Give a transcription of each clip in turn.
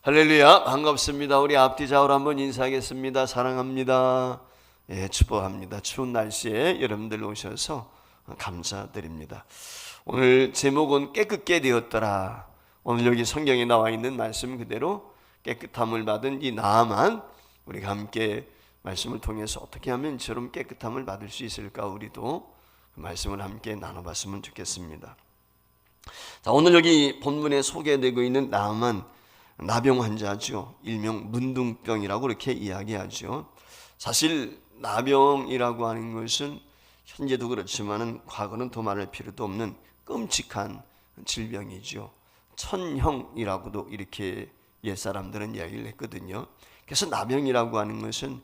할렐루야, 반갑습니다. 우리 앞뒤 좌우로 한번 인사하겠습니다. 사랑합니다. 예, 축복합니다. 추운 날씨에 여러분들 오셔서 감사드립니다. 오늘 제목은 깨끗게 되었더라. 오늘 여기 성경에 나와 있는 말씀 그대로 깨끗함을 받은 이 나아만, 우리가 함께 말씀을 통해서 어떻게 하면 저런 깨끗함을 받을 수 있을까, 우리도 그 말씀을 함께 나눠봤으면 좋겠습니다. 자, 오늘 여기 본문에 소개되고 있는 나아만 나병 환자죠. 일명 문둥병이라고 이렇게 이야기하죠. 사실 나병이라고 하는 것은 현재도 그렇지만은 과거는 더 말할 필요도 없는 끔찍한 질병이죠. 천형이라고도 이렇게 옛사람들은 이야기를 했거든요. 그래서 나병이라고 하는 것은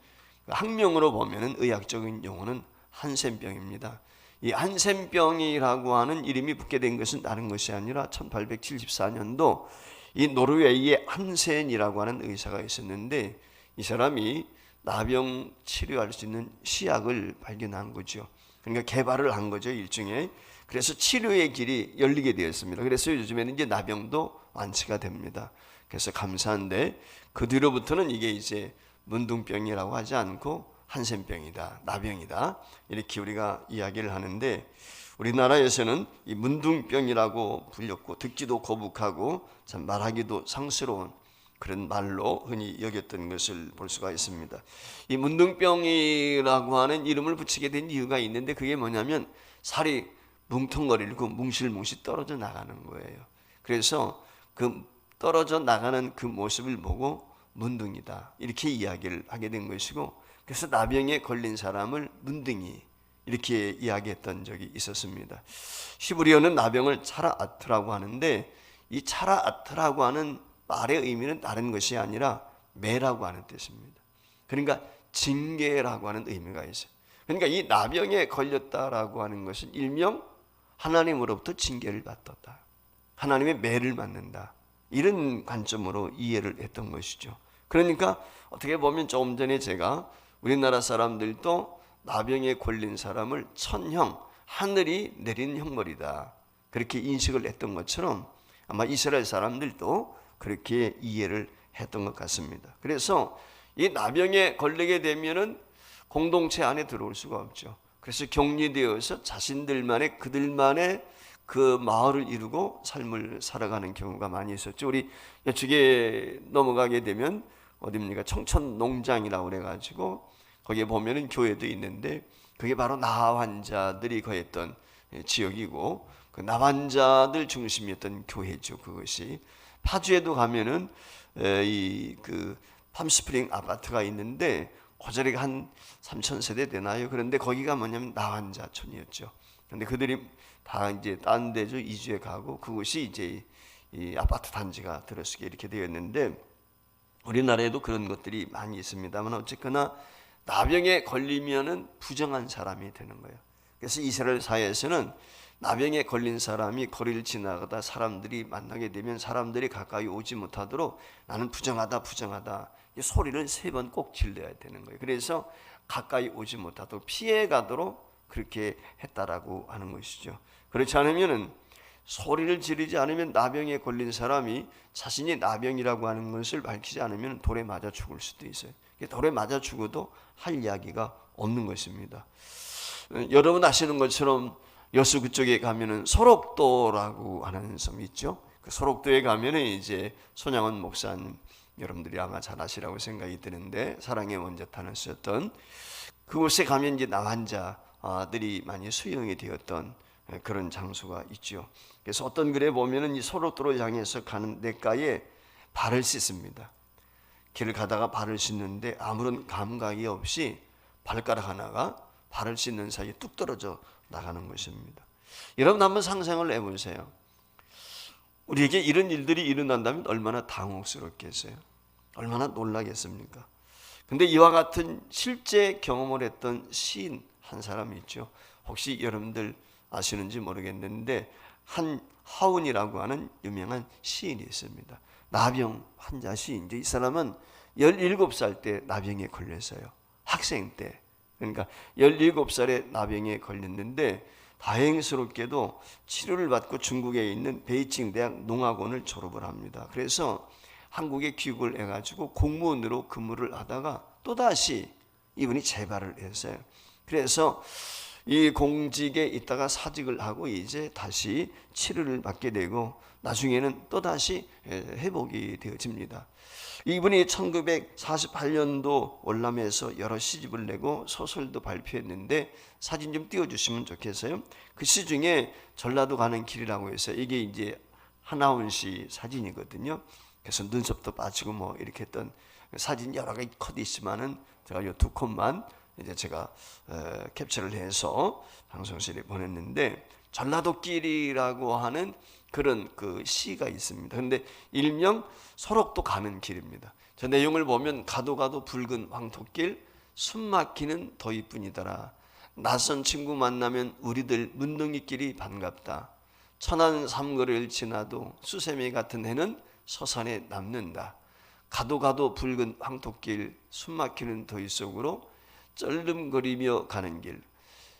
학명으로 보면은 의학적인 용어는 한센병입니다. 이 한센병이라고 하는 이름이 붙게 된 것은 다른 것이 아니라 1874년도 이 노르웨이에 한센이라고 하는 의사가 있었는데, 이 사람이 나병 치료할 수 있는 시약을 발견한 거죠. 그러니까 개발을 한 거죠, 일종의. 그래서 치료의 길이 열리게 되었습니다. 그래서 요즘에는 이제 나병도 완치가 됩니다. 그래서 감사한데, 그 뒤로부터는 이게 이제 문둥병이라고 하지 않고 한센병이다, 나병이다, 이렇게 우리가 이야기를 하는데, 우리나라에서는 이 문둥병이라고 불렸고 듣기도 거북하고 참 말하기도 상스러운 그런 말로 흔히 여겼던 것을 볼 수가 있습니다. 이 문둥병이라고 하는 이름을 붙이게 된 이유가 있는데, 그게 뭐냐면 살이 뭉텅거리고 뭉실뭉실 떨어져 나가는 거예요. 그래서 그 떨어져 나가는 그 모습을 보고 문둥이다, 이렇게 이야기를 하게 된 것이고, 그래서 나병에 걸린 사람을 문둥이, 이렇게 이야기했던 적이 있었습니다. 히브리어는 나병을 차라아트라고 하는데, 이 차라아트라고 하는 말의 의미는 다른 것이 아니라 매라고 하는 뜻입니다. 그러니까 징계라고 하는 의미가 있어요. 그러니까 이 나병에 걸렸다라고 하는 것은 일명 하나님으로부터 징계를 받았다, 하나님의 매를 맞는다, 이런 관점으로 이해를 했던 것이죠. 그러니까 어떻게 보면 조금 전에 제가 우리나라 사람들도 나병에 걸린 사람을 천형, 하늘이 내린 형벌이다, 그렇게 인식을 했던 것처럼 아마 이스라엘 사람들도 그렇게 이해를 했던 것 같습니다. 그래서 이 나병에 걸리게 되면은 공동체 안에 들어올 수가 없죠. 그래서 격리되어서 자신들만의, 그들만의 그 마을을 이루고 삶을 살아가는 경우가 많이 있었죠. 우리 이쪽에 넘어가게 되면 어디입니까? 청천농장이라고 그래가지고 거기에 보면은 교회도 있는데, 그게 바로 나 환자들이 거했던 지역이고, 그 나 환자들 중심이었던 교회죠. 그것이 파주에도 가면은 이 그 팜스프링 아파트가 있는데, 고저리가 한 3,000세대 되나요? 그런데 거기가 뭐냐면 나 환자촌이었죠. 그런데 그들이 다 이제 딴 데죠, 이주해 가고, 그것이 이제 이 아파트 단지가 들어서게 이렇게 되었는데, 우리나라에도 그런 것들이 많이 있습니다만 어쨌거나 나병에 걸리면은 부정한 사람이 되는 거예요. 그래서 이스라엘 사회에서는 나병에 걸린 사람이 거리를 지나가다 사람들이 만나게 되면 사람들이 가까이 오지 못하도록 나는 부정하다, 부정하다, 이 소리를 3번 꼭 질러야 되는 거예요. 그래서 가까이 오지 못하도록 피해 가도록 그렇게 했다라고 하는 것이죠. 그렇지 않으면은, 소리를 지르지 않으면 나병에 걸린 사람이 자신이 나병이라고 하는 것을 밝히지 않으면 돌에 맞아 죽을 수도 있어요. 돌에 맞아 죽어도 할 이야기가 없는 것입니다. 여러분 아시는 것처럼 여수 그쪽에 가면은 소록도라고 하는 섬이 있죠. 그 소록도에 가면은 이제 손양원 목사님, 여러분들이 아마 잘 아시라고 생각이 드는데, 사랑의 원자탄을 쓰였던 그곳에 가면 이제 나 환자들이 많이 수용이 되었던 그런 장소가 있죠. 그래서 어떤 글에 보면은 이 소록도로 향해서 가는 냇가에 발을 씻습니다. 길을 가다가 발을 씻는데 아무런 감각이 없이 발가락 하나가 발을 씻는 사이에 뚝 떨어져 나가는 것입니다. 여러분 한번 상상을 해보세요. 우리에게 이런 일들이 일어난다면 얼마나 당혹스럽겠어요? 얼마나 놀라겠습니까? 근데 이와 같은 실제 경험을 했던 시인 한 사람이 있죠. 혹시 여러분들 아시는지 모르겠는데, 한하운이라고 하는 유명한 시인이 있습니다. 나병 환자 시인인데, 이 사람은 17살 때 나병에 걸렸어요. 학생 때. 그러니까 17살에 나병에 걸렸는데, 다행스럽게도 치료를 받고 중국에 있는 베이징 대학 농학원을 졸업을 합니다. 그래서 한국에 귀국을 해가지고 공무원으로 근무를 하다가 또다시 이분이 재발을 했어요. 그래서 이 공직에 있다가 사직을 하고 이제 다시 치료를 받게 되고 나중에는 또다시 회복이 되어집니다. 이분이 1948년도 월남에서 여러 시집을 내고 소설도 발표했는데 사진 좀 띄워주시면 좋겠어요. 그 시 중에 전라도 가는 길이라고 해서 이게 이제 한하운 씨 사진이거든요. 그래서 눈썹도 빠지고 뭐 이렇게 했던 사진 여러 가지 컷이 있지만은 제가 이 두 컷만 이제 제가 캡처를 해서 방송실에 보냈는데 전라도길이라고 하는 그런 그 시가 있습니다. 그런데 일명 소록도 가는 길입니다. 저 내용을 보면 가도 붉은 황토길 숨막히는 더위뿐이더라. 낯선 친구 만나면 우리들 문둥이끼리 반갑다. 천안 삼거리를 지나도 수세미 같은 해는 서산에 남는다. 가도 붉은 황토길 숨막히는 더위 속으로 쩔름거리며 가는 길.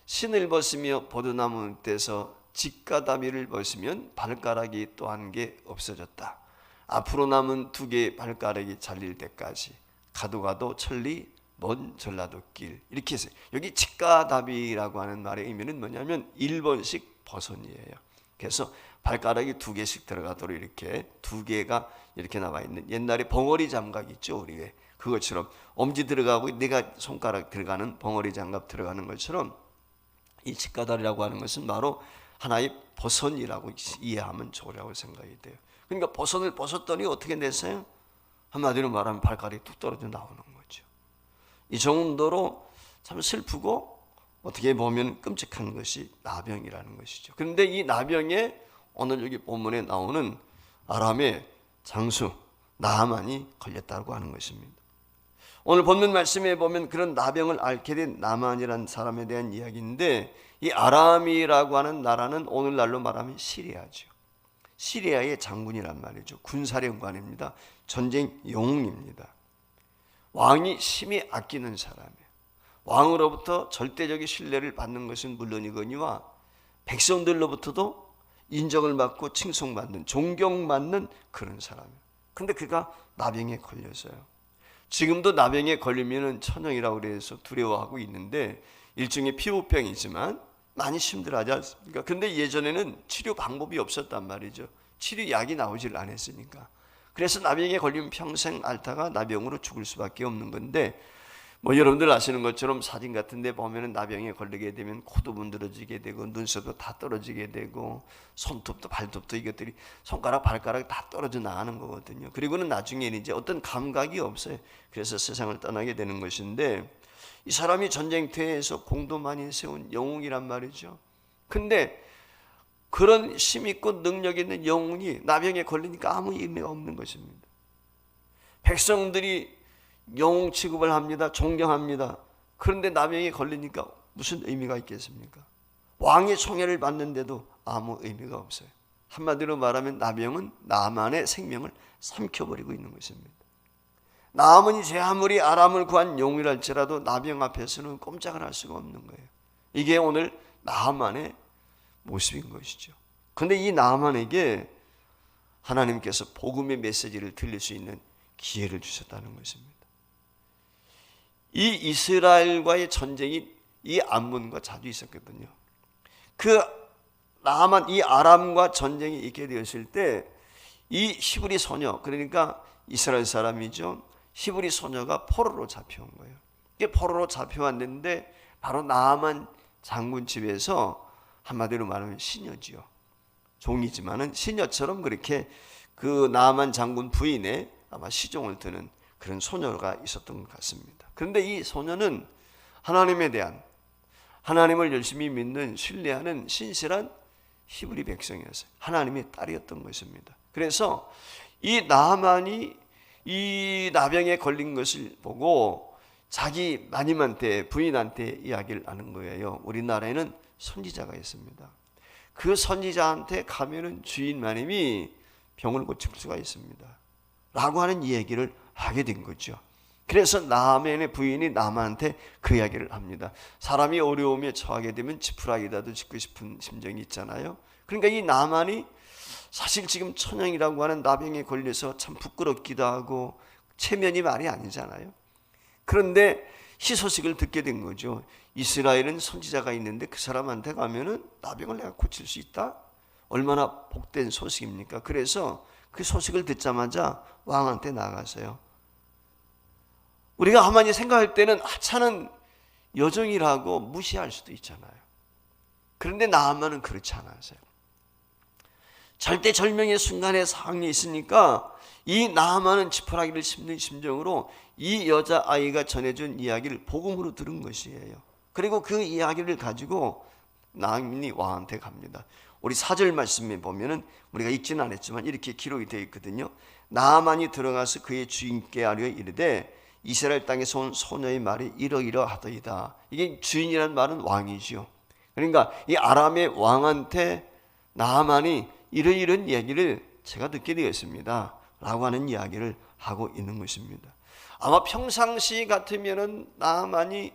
신을 벗으며 보드나무 떼서 직가다미를 벗으면 발가락이 또 한 개 없어졌다. 앞으로 남은 두 개의 발가락이 잘릴 때까지 가도 천리 먼 전라도길. 이렇게 해서 여기 직가다비라고 하는 말의 의미는 뭐냐면 일본식 버선이에요. 그래서 발가락이 두 개씩 들어가도록 이렇게 두 개가 이렇게 나와 있는 옛날에 벙어리 장갑 있죠, 우리에 그것처럼 엄지 들어가고 내가 손가락 들어가는 벙어리 장갑 들어가는 것처럼 이 직가다리라고 하는 것은 바로 하나의 버선이라고 이해하면 좋으라고 생각이 돼요. 그러니까 버선을 벗었더니 어떻게 됐어요? 한마디로 말하면 발가락이 뚝 떨어져 나오는 거죠. 이 정도로 참 슬프고 어떻게 보면 끔찍한 것이 나병이라는 것이죠. 그런데 이 나병에 오늘 여기 본문에 나오는 아람의 장수 나아만이 걸렸다고 하는 것입니다. 오늘 본문 말씀에 보면 그런 나병을 앓게 된 나만이라는 사람에 대한 이야기인데 이 아람이라고 하는 나라는 오늘날로 말하면 시리아죠. 시리아의 장군이란 말이죠. 군사령관입니다. 전쟁 영웅입니다. 왕이 심히 아끼는 사람이에요. 왕으로부터 절대적인 신뢰를 받는 것은 물론이거니와 백성들로부터도 인정을 받고 칭송받는 존경받는 그런 사람이에요. 그런데 그가 나병에 걸려서요. 지금도 나병에 걸리면 천형이라고 그래서 두려워하고 있는데 일종의 피부병이지만 많이 힘들어하지 않습니까? 그런데 예전에는 치료 방법이 없었단 말이죠. 치료약이 나오질 않았으니까. 그래서 나병에 걸리면 평생 앓다가 나병으로 죽을 수밖에 없는 건데 뭐 여러분들 아시는 것처럼 사진 같은 데 보면은 나병에 걸리게 되면 코도 문드러지게 되고 눈썹도 다 떨어지게 되고 손톱도 발톱도 이것들이 손가락 발가락 다 떨어져 나가는 거거든요. 그리고는 나중에는 이제 어떤 감각이 없어요. 그래서 세상을 떠나게 되는 것인데 이 사람이 전쟁터에서 공도 많이 세운 영웅이란 말이죠. 근데 그런 힘있고 능력 있는 영웅이 나병에 걸리니까 아무 의미가 없는 것입니다. 백성들이 영웅 취급을 합니다. 존경합니다. 그런데 나병에 걸리니까 무슨 의미가 있겠습니까? 왕의 총애를 받는데도 아무 의미가 없어요. 한마디로 말하면 나병은 나만의 생명을 삼켜버리고 있는 것입니다. 나아만이 제 아무리 아람을 구한 영웅이랄지라도 나병 앞에서는 꼼짝을 할 수가 없는 거예요. 이게 오늘 나아만의 모습인 것이죠. 그런데 이 나아만에게 하나님께서 복음의 메시지를 들릴 수 있는 기회를 주셨다는 것입니다. 이 이스라엘과의 전쟁이 이 암몬과 자주 있었거든요. 그 나아만 이 아람과 전쟁이 있게 되었을 때 이 히브리 소녀, 그러니까 이스라엘 사람이죠. 히브리 소녀가 포로로 잡혀온 거예요. 이게 포로로 잡혀왔는데 바로 나아만 장군 집에서 한마디로 말하면 시녀지요. 종이지만은 시녀처럼 그렇게 그 나아만 장군 부인의 아마 시종을 드는 그런 소녀가 있었던 것 같습니다. 그런데 이 소녀는 하나님에 대한 하나님을 열심히 믿는 신뢰하는 신실한 히브리 백성이었어요. 하나님의 딸이었던 것입니다. 그래서 이 나아만이 이 나병에 걸린 것을 보고 자기 마님한테 부인한테 이야기를 하는 거예요. 우리나라에는 선지자가 있습니다. 그 선지자한테 가면은 주인 마님이 병을 고칠 수가 있습니다. 라고 하는 얘기를 하게 된 거죠. 그래서 나아만의 부인이 나아만한테 그 이야기를 합니다. 사람이 어려움에 처하게 되면 지푸라기라도 짚고 싶은 심정이 있잖아요. 그러니까 이 나아만이 사실 지금 천형이라고 하는 나병에 걸려서 참 부끄럽기도 하고 체면이 말이 아니잖아요. 그런데 희소식을 듣게 된 거죠. 이스라엘은 선지자가 있는데 그 사람한테 가면은 나병을 내가 고칠 수 있다? 얼마나 복된 소식입니까? 그래서 그 소식을 듣자마자 왕한테 나가서요. 우리가 가만히 생각할 때는 하찮은 여종이라고 무시할 수도 있잖아요. 그런데 나아만은 그렇지 않았어요. 절대절명의 순간에 상황이 있으니까 이 나아만은 지푸라기를 씹는 심정으로 이 여자아이가 전해준 이야기를 복음으로 들은 것이에요. 그리고 그 이야기를 가지고 나아만이 왕한테 갑니다. 우리 4절 말씀에 보면은 우리가 읽지는 않았지만 이렇게 기록이 되어 있거든요. 나아만이 들어가서 그의 주인께 아뢰어 이르되 이스라엘 땅에서 온 소녀의 말이 이러이러하더이다. 이게 주인이라는 말은 왕이지요. 그러니까 이 아람의 왕한테 나아만이 이런 얘기를 제가 듣게 되었습니다 라고 하는 이야기를 하고 있는 것입니다. 아마 평상시 같으면은 나아만이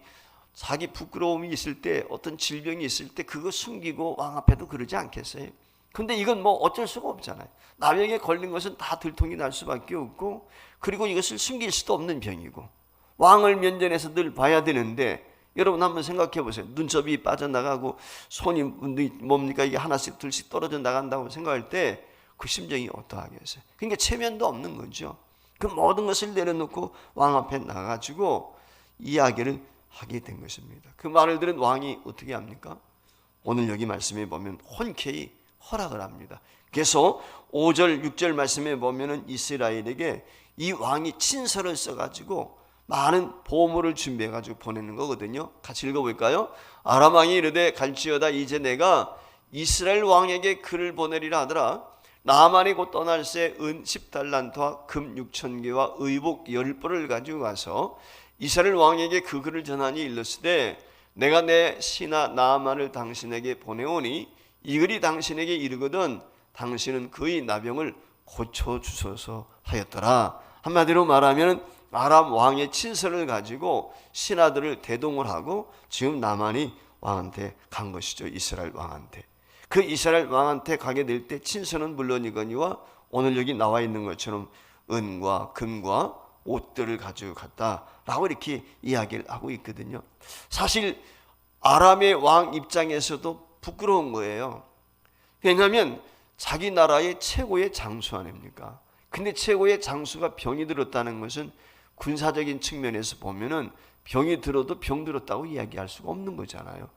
자기 부끄러움이 있을 때, 어떤 질병이 있을 때 그거 숨기고 왕 앞에도 그러지 않겠어요? 근데 이건 뭐 어쩔 수가 없잖아요. 나병에 걸린 것은 다 들통이 날 수밖에 없고, 그리고 이것을 숨길 수도 없는 병이고, 왕을 면전에서 늘 봐야 되는데, 여러분 한번 생각해 보세요. 눈썹이 빠져나가고 손이 뭡니까 이게 하나씩 둘씩 떨어져 나간다고 생각할 때 그 심정이 어떠하겠어요? 그러니까 체면도 없는 거죠. 그 모든 것을 내려놓고 왕 앞에 나가지고 이야기를 하게 된 것입니다. 그 말을 들은 왕이 어떻게 합니까? 오늘 여기 말씀에 보면 흔쾌히 허락을 합니다. 그래서 5절 6절 말씀에 보면은 이스라엘에게 이 왕이 친서를 써가지고 많은 보물을 준비해가지고 보내는 거거든요. 같이 읽어볼까요? 아람 왕이 이르되 갈지어다 이제 내가 이스라엘 왕에게 글을 보내리라 하더라. 나아만이 곧 떠날 새 은 10달란트와 금 6,000개와 의복 10벌을 가지고 가서 이스라엘 왕에게 그 글을 전하니 일렀으되 내가 내 신하 나아만을 당신에게 보내오니 이 글이 당신에게 이르거든 당신은 그의 나병을 고쳐주소서 하였더라. 한마디로 말하면 아람 왕의 친서를 가지고 신하들을 대동을 하고 지금 나만이 왕한테 간 것이죠. 이스라엘 왕한테. 그 이스라엘 왕한테 가게 될 때 친서는 물론이거니와 오늘 여기 나와 있는 것처럼 은과 금과 옷들을 가지고 갔다라고 이렇게 이야기를 하고 있거든요. 사실 아람의 왕 입장에서도 부끄러운 거예요. 왜냐하면 자기 나라의 최고의 장수 아닙니까? 근데 최고의 장수가 병이 들었다는 것은 군사적인 측면에서 보면은 병이 들어도 병 들었다고 이야기할 수가 없는 거잖아요.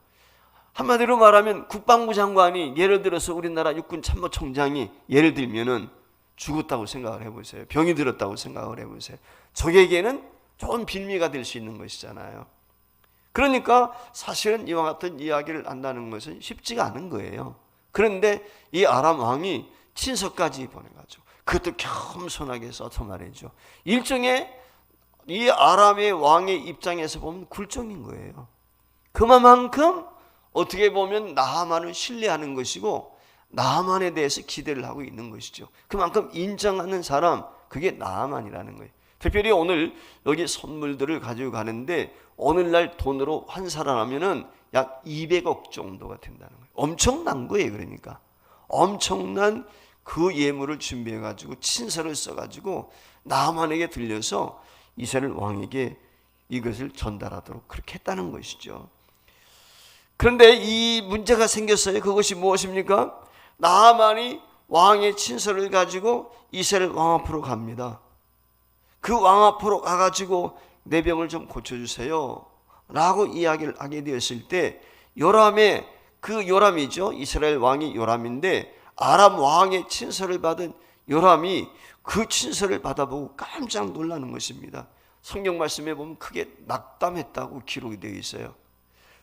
한마디로 말하면 국방부 장관이 예를 들어서 우리나라 육군 참모총장이 예를 들면은 죽었다고 생각을 해보세요. 병이 들었다고 생각을 해보세요. 적에게는 좋은 빌미가 될 수 있는 것이잖아요. 그러니까 사실은 이와 같은 이야기를 한다는 것은 쉽지가 않은 거예요. 그런데 이 아람 왕이 친서까지 보내가지고 그것도 겸손하게 써서 말이죠. 일종의 이 아람의 왕의 입장에서 보면 굴종인 거예요. 그만큼 어떻게 보면 나하만을 신뢰하는 것이고 나하만에 대해서 기대를 하고 있는 것이죠. 그만큼 인정하는 사람, 그게 나하만이라는 거예요. 특별히 오늘 여기 선물들을 가지고 가는데 오늘날 돈으로 환산하면은 약 200억 정도가 된다는 거예요. 엄청난 거예요. 그러니까 엄청난 그 예물을 준비해 가지고 친서를 써 가지고 나하만에게 들려서 이스라엘 왕에게 이것을 전달하도록 그렇게 했다는 것이죠. 그런데 이 문제가 생겼어요. 그것이 무엇입니까? 나하만이 왕의 친서를 가지고 이스라엘 왕 앞으로 갑니다. 그 왕 앞으로 가가지고 내 병을 좀 고쳐주세요 라고 이야기를 하게 되었을 때 요람의 그 요람이죠. 이스라엘 왕이 요람인데 아람 왕의 친서를 받은 요람이 그 친서를 받아보고 깜짝 놀라는 것입니다. 성경 말씀에 보면 크게 낙담했다고 기록이 되어 있어요.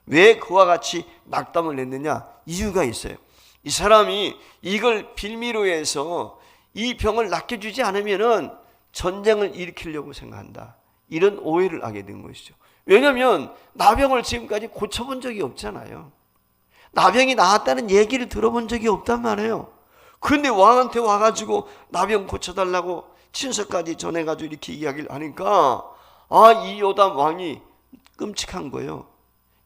왜 그와 같이 낙담을 했느냐? 이유가 있어요. 이 사람이 이걸 빌미로 해서 이 병을 낫게주지 않으면은 전쟁을 일으키려고 생각한다. 이런 오해를 하게 된 것이죠. 왜냐하면 나병을 지금까지 고쳐본 적이 없잖아요. 나병이 나았다는 얘기를 들어본 적이 없단 말이에요. 그런데 왕한테 와가지고 나병 고쳐달라고 친서까지 전해가지고 이렇게 이야기를 하니까 이 요담 왕이 끔찍한 거예요.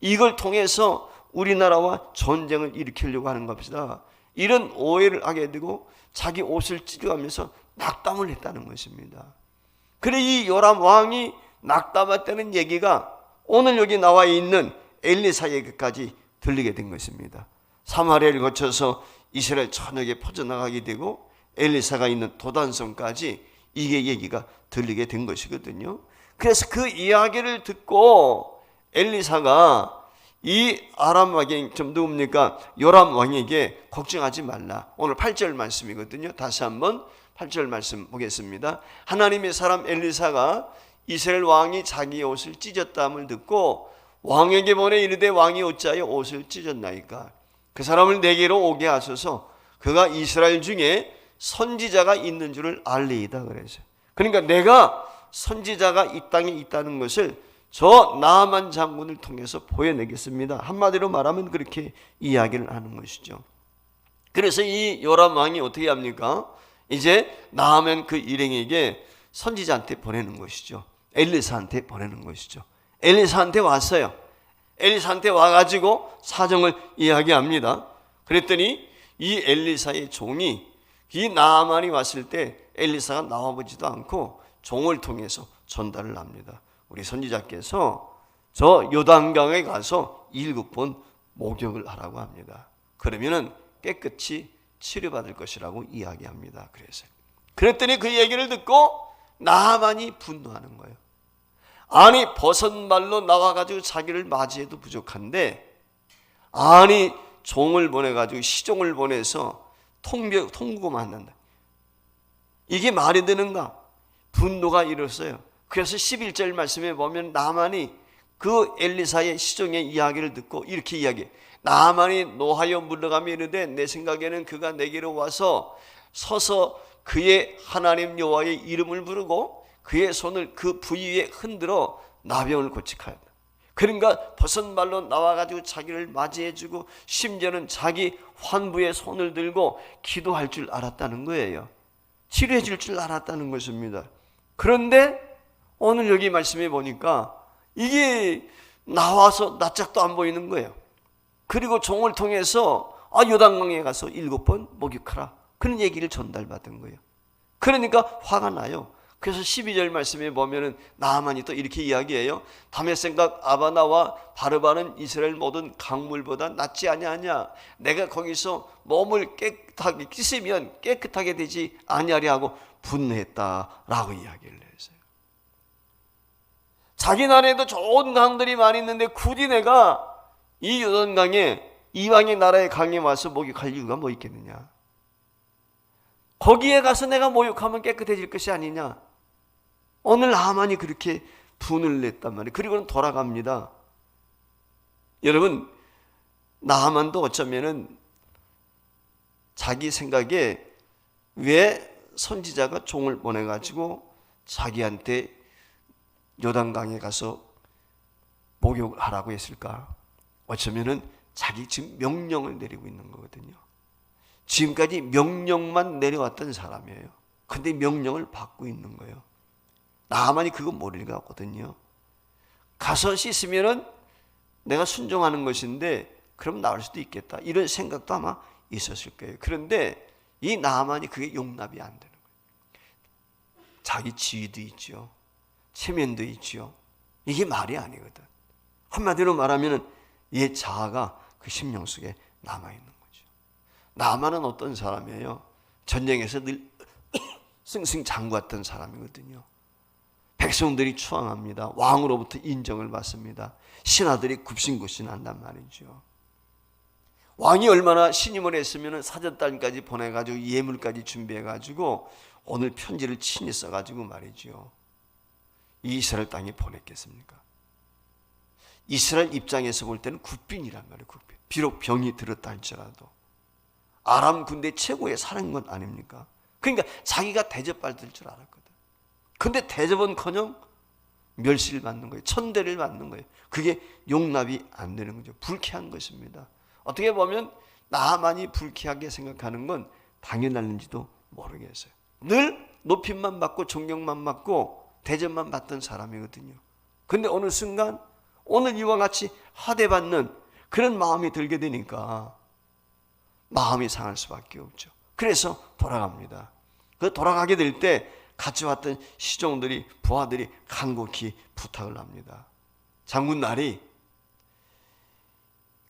이걸 통해서 우리나라와 전쟁을 일으키려고 하는 겁니다. 이런 오해를 하게 되고 자기 옷을 찢어가면서 낙담을 했다는 것입니다. 그래 이 요람 왕이 낙담했다는 얘기가 오늘 여기 나와 있는 엘리사에게까지 들리게 된 것입니다. 사마리아를 거쳐서 이스라엘 전역에 퍼져나가게 되고 엘리사가 있는 도단성까지 이게 얘기가 들리게 된 것이거든요. 그래서 그 이야기를 듣고 엘리사가 이 아람 왕이 좀 누굽니까? 요람 왕에게 걱정하지 말라. 오늘 8절 말씀이거든요. 다시 한번 8절 말씀 보겠습니다. 하나님의 사람 엘리사가 이스라엘 왕이 자기 옷을 찢었다함을 듣고 왕에게 보내 이르되 왕이 어찌하여 옷을 찢었나이까? 그 사람을 내게로 오게 하소서. 그가 이스라엘 중에 선지자가 있는 줄을 알리이다 그래서. 그러니까 내가 선지자가 이 땅에 있다는 것을 저 나아만 장군을 통해서 보여내겠습니다. 한마디로 말하면 그렇게 이야기를 하는 것이죠. 그래서 이 요람 왕이 어떻게 합니까? 이제 나아만 그 일행에게 선지자한테 보내는 것이죠. 엘리사한테 보내는 것이죠. 엘리사한테 왔어요. 엘리사한테 와가지고 사정을 이야기합니다. 그랬더니 이 엘리사의 종이 이 나아만이 왔을 때 엘리사가 나와보지도 않고 종을 통해서 전달을 합니다. 우리 선지자께서 저 요단강에 가서 7번 목욕을 하라고 합니다. 그러면은 깨끗이 치료받을 것이라고 이야기합니다. 그랬더니 그 얘기를 듣고 나아만이 분노하는 거예요. 아니 버선발로 나와가지고 자기를 맞이해도 부족한데 아니 종을 보내가지고 시종을 보내서 통고만 한다. 이게 말이 되는가? 분노가 일었어요. 그래서 11절 말씀에 보면 나아만이 그 엘리사의 시종의 이야기를 듣고 이렇게 이야기해. 나아만이 노하여 물러가며 이르되 내 생각에는 그가 내게로 와서 서서 그의 하나님 여호와의 이름을 부르고 그의 손을 그 부위에 흔들어 나병을 고치하였다. 그러니까 버선발로 나와가지고 자기를 맞이해주고 심지어는 자기 환부의 손을 들고 기도할 줄 알았다는 거예요. 치료해 줄 줄 알았다는 것입니다. 그런데 오늘 여기 말씀해 보니까 이게 나와서 낯짝도 안 보이는 거예요. 그리고 종을 통해서 요단강에 가서 7번 목욕하라 그런 얘기를 전달받은 거예요. 그러니까 화가 나요. 그래서 12절 말씀에 보면은 나아만이 또 이렇게 이야기해요. 다메 생각 아바나와 바르바는 이스라엘 모든 강물보다 낫지 아니하냐? 내가 거기서 몸을 깨끗하게 씻으면 깨끗하게 되지 아니하리 하고 분노했다라고 이야기를 했어요. 자기 나라에도 좋은 강들이 많이 있는데 굳이 내가 이 요단강에 이방의 나라의 강에 와서 목욕할 이유가 뭐 있겠느냐? 거기에 가서 내가 목욕하면 깨끗해질 것이 아니냐? 오늘 나아만이 그렇게 분을 냈단 말이에요. 그리고는 돌아갑니다. 여러분 나아만도 어쩌면은 자기 생각에 왜 선지자가 종을 보내가지고 자기한테 요단강에 가서 목욕을 하라고 했을까? 어쩌면은 자기 지금 명령을 내리고 있는 거거든요. 지금까지 명령만 내려왔던 사람이에요. 근데 명령을 받고 있는 거예요. 나아만이 그거 모를 리가 없거든요. 가서 씻으면은 내가 순종하는 것인데 그럼 나올 수도 있겠다. 이런 생각도 아마 있었을 거예요. 그런데 이 나아만이 그게 용납이 안 되는 거예요. 자기 지위도 있죠. 체면도 있죠. 이게 말이 아니거든. 한마디로 말하면 얘 자아가 그 심령 속에 남아있는 거죠. 나아만은 어떤 사람이에요? 전쟁에서 늘 승승장구했던 사람이거든요. 백성들이 추앙합니다. 왕으로부터 인정을 받습니다. 신하들이 굽신굽신한단 말이죠. 왕이 얼마나 신임을 했으면 사절단까지 보내가지고 예물까지 준비해가지고 오늘 편지를 친히 써가지고 말이죠. 이스라엘 땅에 보냈겠습니까? 이스라엘 입장에서 볼 때는 국빈이란 말이에요. 국빈. 비록 병이 들었다 할지라도 아람 군대 최고의 사령관 아닙니까? 그러니까 자기가 대접받을 줄 알았거든. 근데 대접은커녕 멸시를 받는 거예요. 천대를 받는 거예요. 그게 용납이 안 되는 거죠. 불쾌한 것입니다. 어떻게 보면 나만이 불쾌하게 생각하는 건 당연한지도 모르겠어요. 늘 높임만 받고 존경만 받고 대접만 받던 사람이거든요. 근데 어느 순간 오늘 이와 같이 하대받는 그런 마음이 들게 되니까 마음이 상할 수밖에 없죠. 그래서 돌아갑니다. 그 돌아가게 될 때 같이 왔던 시종들이, 부하들이 간곡히 부탁을 합니다. 장군날이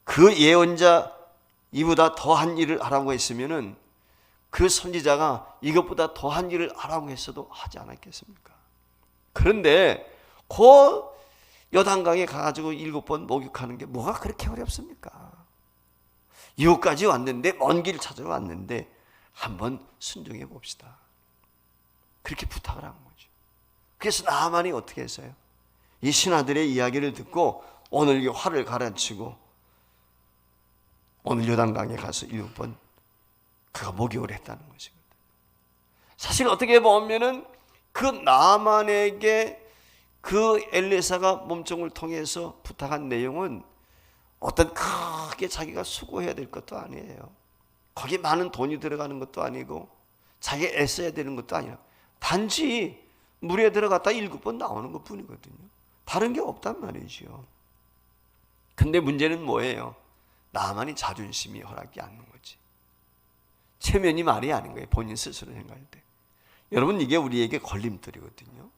그 예언자 이보다 더한 일을 하라고 했으면은 그 선지자가 이것보다 더한 일을 하라고 했어도 하지 않았겠습니까? 그런데 그 요단강에 가가지고 7번 목욕하는 게 뭐가 그렇게 어렵습니까? 이곳까지 왔는데, 먼 길 찾으러 왔는데 한번 순종해 봅시다. 그렇게 부탁을 한 거죠. 그래서 나만이 어떻게 했어요? 이 신하들의 이야기를 듣고 오늘 이 활을 갈아치고 오늘 요단강에 가서 7번 그가 목욕을 했다는 것이거든요. 사실 어떻게 보면은 그 나만에게 그 엘리사가 몸종을 통해서 부탁한 내용은 어떤 크게 자기가 수고해야 될 것도 아니에요. 거기에 많은 돈이 들어가는 것도 아니고 자기가 애써야 되는 것도 아니라 단지 물에 들어갔다 7번 나오는 것 뿐이거든요. 다른 게 없단 말이죠. 근데 문제는 뭐예요? 나만이 자존심이 허락이 않는 거지. 체면이 말이 아닌 거예요. 본인 스스로 생각할 때. 여러분, 이게 우리에게 걸림돌이거든요.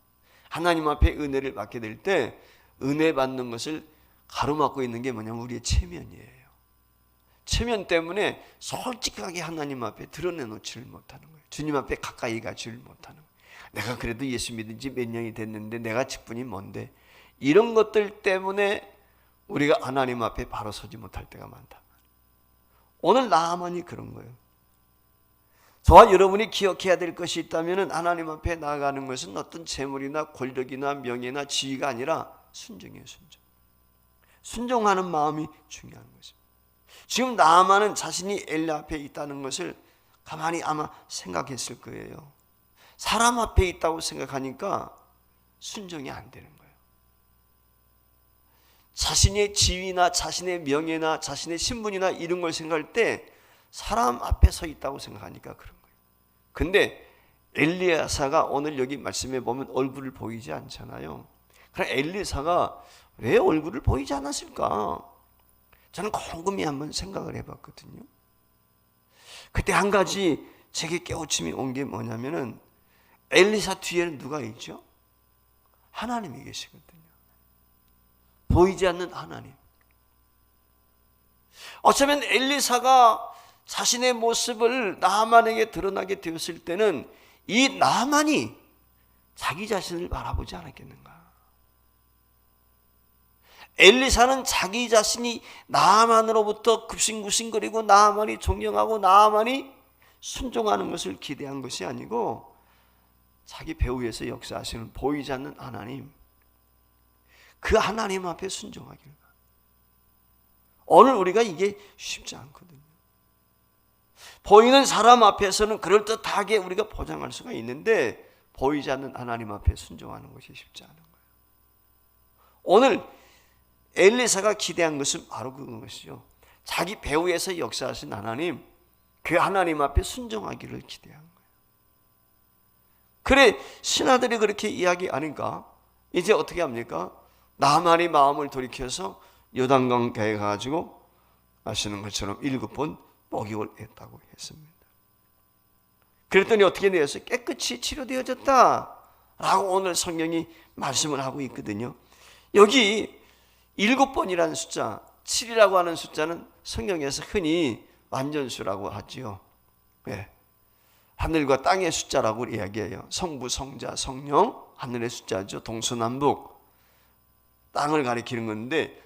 하나님 앞에 은혜를 받게 될 때 은혜 받는 것을 가로막고 있는 게 뭐냐면 우리의 체면이에요. 체면 때문에 솔직하게 하나님 앞에 드러내놓지를 못하는 거예요. 주님 앞에 가까이 가지를 못하는 거예요. 내가 그래도 예수 믿은 지 몇 년이 됐는데 내가 직분이 뭔데, 이런 것들 때문에 우리가 하나님 앞에 바로 서지 못할 때가 많다. 오늘 나만이 그런 거예요. 저와 여러분이 기억해야 될 것이 있다면 하나님 앞에 나아가는 것은 어떤 재물이나 권력이나 명예나 지위가 아니라 순종이에요. 순종하는 마음이 중요한 것입니다. 지금 나만은 자신이 엘리 앞에 있다는 것을 가만히 아마 생각했을 거예요. 사람 앞에 있다고 생각하니까 순종이 안 되는 거예요. 자신의 지위나 자신의 명예나 자신의 신분이나 이런 걸 생각할 때 사람 앞에 서 있다고 생각하니까 그런 거예요. 근데 엘리야사가 오늘 여기 말씀해 보면 얼굴을 보이지 않잖아요. 그럼 엘리사가 왜 얼굴을 보이지 않았을까? 저는 곰곰이 한번 생각을 해봤거든요. 그때 한 가지 제게 깨우침이 온 게 뭐냐면은 엘리사 뒤에는 누가 있죠? 하나님이 계시거든요. 보이지 않는 하나님. 어쩌면 엘리사가 자신의 모습을 나만에게 드러나게 되었을 때는 이 나만이 자기 자신을 바라보지 않았겠는가? 엘리사는 자기 자신이 나만으로부터 굽신굽신거리고 나만이 존경하고 나만이 순종하는 것을 기대한 것이 아니고 자기 배후에서 역사하시는 보이지 않는 하나님, 그 하나님 앞에 순종하기를. 오늘 우리가 이게 쉽지 않거든요. 보이는 사람 앞에서는 그럴듯하게 우리가 포장할 수가 있는데 보이지 않는 하나님 앞에 순종하는 것이 쉽지 않은 거예요. 오늘 엘리사가 기대한 것은 바로 그것이죠. 자기 배후에서 역사하신 하나님, 그 하나님 앞에 순종하기를 기대한 거예요. 그래, 신하들이 그렇게 이야기하니까 이제 어떻게 합니까? 나만이 마음을 돌이켜서 요단강가에 가가지고 아시는 것처럼 7번 목욕을 했다고 했습니다. 그랬더니 어떻게 되었어요? 깨끗이 치료되어졌다 라고 오늘 성경이 말씀을 하고 있거든요. 여기 7번이라는 숫자, 7이라고 하는 숫자는 성경에서 흔히 완전수라고 하지요. 네. 하늘과 땅의 숫자라고 이야기해요. 성부, 성자, 성령, 하늘의 숫자죠. 동서남북, 땅을 가리키는 건데,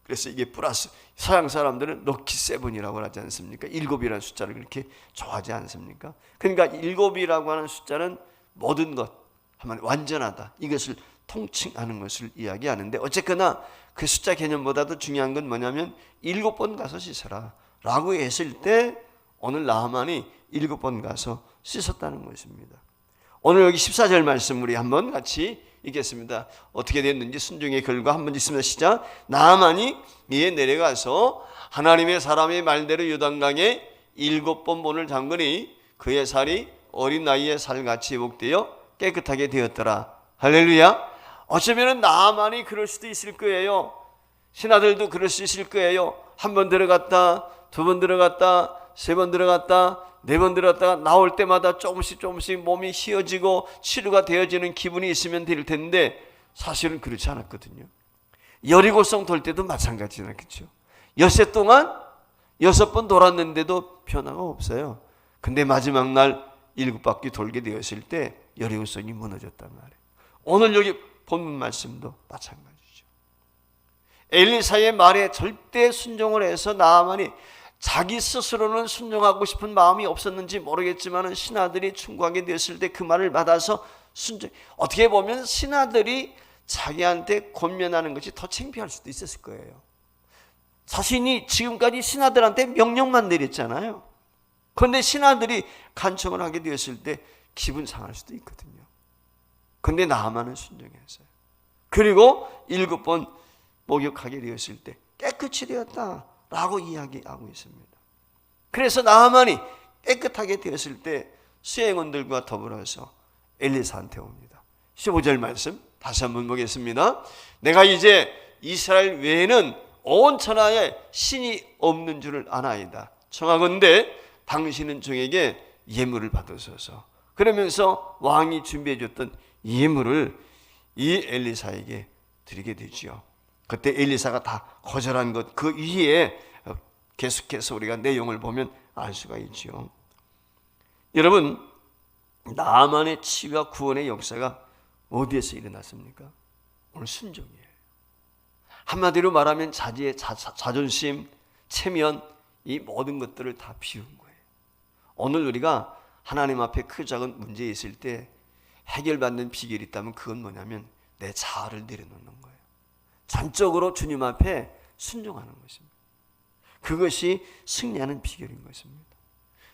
그래서 이게 플러스, 서양 사람들은 럭키 세븐이라고 하지 않습니까? 7이라는 숫자를 그렇게 좋아하지 않습니까? 그러니까 7이라고 하는 숫자는 모든 것 하면 완전하다, 이것을 통칭하는 것을 이야기하는데, 어쨌거나 그 숫자 개념보다도 중요한 건 뭐냐면 7번 가서 씻어라 라고 했을 때 오늘 나하만이 7번 가서 씻었다는 것입니다. 오늘 여기 14절 말씀 우리 한번 같이 읽겠습니다. 어떻게 됐는지 순종의 결과 한번 읽습니다. 시작. 나하만이 이에 내려가서 하나님의 사람의 말대로 요단강에 7번 본을 담그니 그의 살이 어린 나이에 살같이 회복되어 깨끗하게 되었더라. 할렐루야. 어쩌면 나하만이 그럴 수도 있을 거예요. 신하들도 그럴 수 있을 거예요. 한 번 들어갔다, 두 번 들어갔다, 세 번 들어갔다, 4번 들었다가 나올 때마다 조금씩 몸이 휘어지고 치료가 되어지는 기분이 있으면 될 텐데 사실은 그렇지 않았거든요. 여리고성 돌 때도 마찬가지잖아요. 그렇죠? 엿새 동안 6번 돌았는데도 변화가 없어요. 근데 마지막 날 7바퀴 돌게 되었을 때 여리고성이 무너졌단 말이에요. 오늘 여기 본문 말씀도 마찬가지죠. 엘리사의 말에 절대 순종을 해서 나아만이 자기 스스로는 순종하고 싶은 마음이 없었는지 모르겠지만 신하들이 충고하게 되었을 때 그 말을 받아서 순종. 어떻게 보면 신하들이 자기한테 권면하는 것이 더 창피할 수도 있었을 거예요. 자신이 지금까지 신하들한테 명령만 내렸잖아요. 그런데 신하들이 간청을 하게 되었을 때 기분 상할 수도 있거든요. 그런데 나아만은 순종했어요. 그리고 7번 목욕하게 되었을 때 깨끗이 되었다라고 이야기하고 있습니다. 그래서 나아만이 깨끗하게 되었을 때 수행원들과 더불어서 엘리사한테 옵니다. 15절 말씀 다시 한번 보겠습니다. 내가 이제 이스라엘 외에는 온 천하에 신이 없는 줄을 아나이다. 청하건대 당신은 종에게 예물을 받으소서. 그러면서 왕이 준비해줬던 예물을 이 엘리사에게 드리게 되지요. 그때 엘리사가 다 거절한 것 그 위에 계속해서 우리가 내용을 보면 알 수가 있죠. 여러분, 나아만의 치유와 구원의 역사가 어디에서 일어났습니까? 오늘 순종이에요. 한마디로 말하면 자존심, 체면, 이 모든 것들을 다 비운 거예요. 오늘 우리가 하나님 앞에 크 작은 문제 있을 때 해결받는 비결이 있다면 그건 뭐냐면 내 자아를 내려놓는 거예요. 전적으로 주님 앞에 순종하는 것입니다. 그것이 승리하는 비결인 것입니다.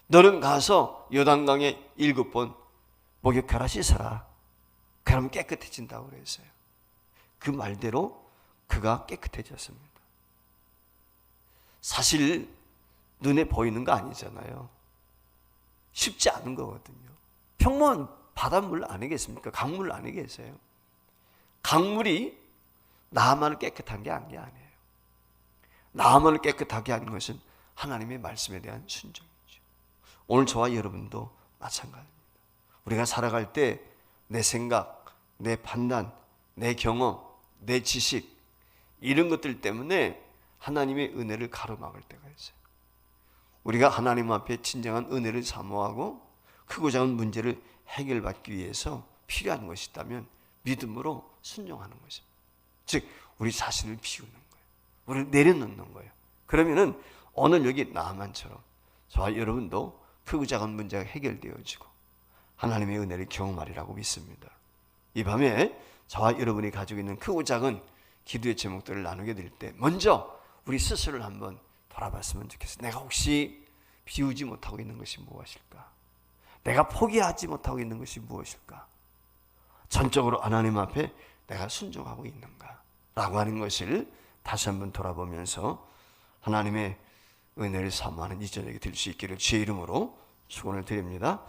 너는 가서 요단강에 7번 목욕하라 씻어라. 그러면 깨끗해진다고 그랬어요. 그 말대로 그가 깨끗해졌습니다. 사실 눈에 보이는 거 아니잖아요. 쉽지 않은 거거든요. 평범한 바닷물 아니겠습니까? 강물 아니겠어요? 강물이 나아만을 깨끗한 게 아니에요. 나아만을 깨끗하게 하는 것은 하나님의 말씀에 대한 순종이죠. 오늘 저와 여러분도 마찬가지입니다. 우리가 살아갈 때 내 생각, 내 판단, 내 경험, 내 지식 이런 것들 때문에 하나님의 은혜를 가로막을 때가 있어요. 우리가 하나님 앞에 진정한 은혜를 사모하고 크고 작은 문제를 해결받기 위해서 필요한 것이 있다면 믿음으로 순종하는 것입니다. 즉 우리 자신을 비우는 거예요. 우리를 내려놓는 거예요. 그러면은 오늘 여기 나아만처럼 저와 여러분도 크고 작은 문제가 해결되어지고 하나님의 은혜를 경험하리라고 믿습니다. 이 밤에 저와 여러분이 가지고 있는 크고 작은 기도의 제목들을 나누게 될 때 먼저 우리 스스로를 한번 돌아봤으면 좋겠어요. 내가 혹시 비우지 못하고 있는 것이 무엇일까? 내가 포기하지 못하고 있는 것이 무엇일까? 전적으로 하나님 앞에 내가 순종하고 있는가? 라고 하는 것을 다시 한번 돌아보면서 하나님의 은혜를 사모하는 이 저녁이 될 수 있기를 주의 이름으로 축원을 드립니다.